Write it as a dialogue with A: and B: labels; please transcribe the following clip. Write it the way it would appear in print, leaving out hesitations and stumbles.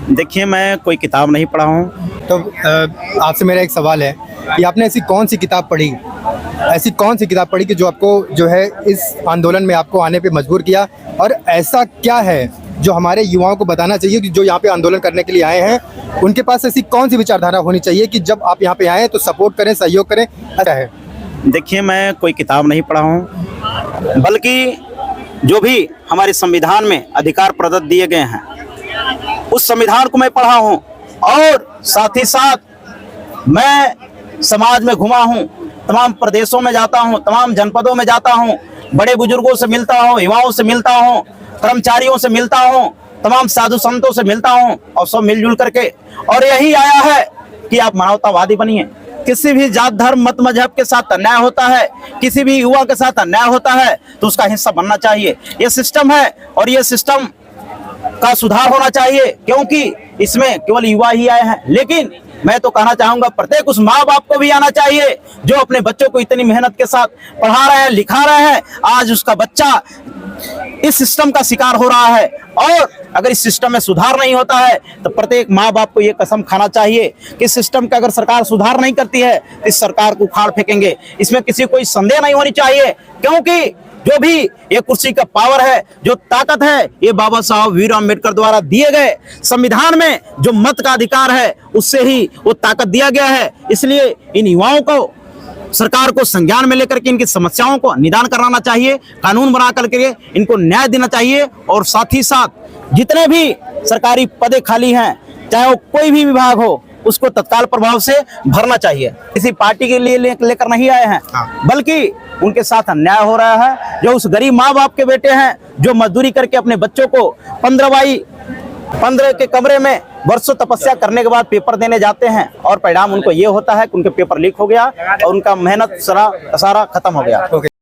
A: देखिए, मैं कोई किताब नहीं पढ़ा हूँ।
B: तो आपसे मेरा एक सवाल है कि आपने ऐसी कौन सी किताब पढ़ी, ऐसी कौन सी किताब पढ़ी कि जो आपको जो है इस आंदोलन में आपको आने पे मजबूर किया, और ऐसा क्या है जो हमारे युवाओं को बताना चाहिए कि जो यहाँ पे आंदोलन करने के लिए आए हैं, उनके पास ऐसी कौन सी विचारधारा होनी चाहिए कि जब आप यहाँ पे आए तो सपोर्ट करें, सहयोग करें, ऐसा है?
A: देखिए, मैं कोई किताब नहीं पढ़ा हूँ, बल्कि जो भी हमारे संविधान में अधिकार प्रदत्त दिए गए हैं उस संविधान को मैं पढ़ा हूँ, और साथ ही साथ मैं समाज में घुमा हूँ, तमाम प्रदेशों में जाता हूँ, तमाम जनपदों में जाता हूँ, बड़े बुजुर्गों से मिलता हूँ, युवाओं से मिलता हूँ, कर्मचारियों से मिलता हूँ, तमाम साधु संतों से मिलता हूँ, और सब मिलजुल करके और यही आया है कि आप मानवतावादी बनिए। किसी भी जात धर्म मत मजहब के साथ अन्याय होता है, किसी भी युवा के साथ अन्याय होता है तो उसका हिस्सा बनना चाहिए। ये सिस्टम है और ये सिस्टम का सुधार होना चाहिए, क्योंकि इसमें केवल युवा ही आए हैं। लेकिन मैं तो कहना चाहूंगा प्रत्येक उस माँ बाप को भी आना चाहिए जो अपने बच्चों को इतनी मेहनत के साथ पढ़ा रहे हैं, लिखा रहे हैं। आज उसका बच्चा इस सिस्टम का शिकार हो रहा है, और अगर इस सिस्टम में सुधार नहीं होता है तो प्रत्येक माँ बाप को ये कसम खाना चाहिए कि इस सिस्टम का अगर सरकार सुधार नहीं करती है तो इस सरकार को उखाड़ फेंकेंगे। इसमें किसी कोई संदेह नहीं होनी चाहिए, क्योंकि जो भी ये कुर्सी का पावर है, जो ताकत है, ये बाबा साहब भीमराव अम्बेडकर द्वारा दिए गए संविधान में जो मत का अधिकार है उससे ही वो ताकत दिया गया है। इसलिए इन युवाओं को सरकार को संज्ञान में लेकर के इनकी समस्याओं को निदान कराना चाहिए, कानून बना करके इनको न्याय देना चाहिए, और साथ ही साथ जितने भी सरकारी पदे खाली हैं, चाहे वो कोई भी विभाग हो, उसको तत्काल प्रभाव से भरना चाहिए। किसी पार्टी के लिए लेकर नहीं आए हैं, बल्कि उनके साथ अन्याय हो रहा है। जो उस गरीब माँ बाप के बेटे हैं जो मजदूरी करके अपने बच्चों को 15x15 के कमरे में वर्षों तपस्या करने के बाद पेपर देने जाते हैं, और परिणाम उनको ये होता है कि उनके पेपर लीक हो गया और उनका मेहनत सारा खत्म हो गया।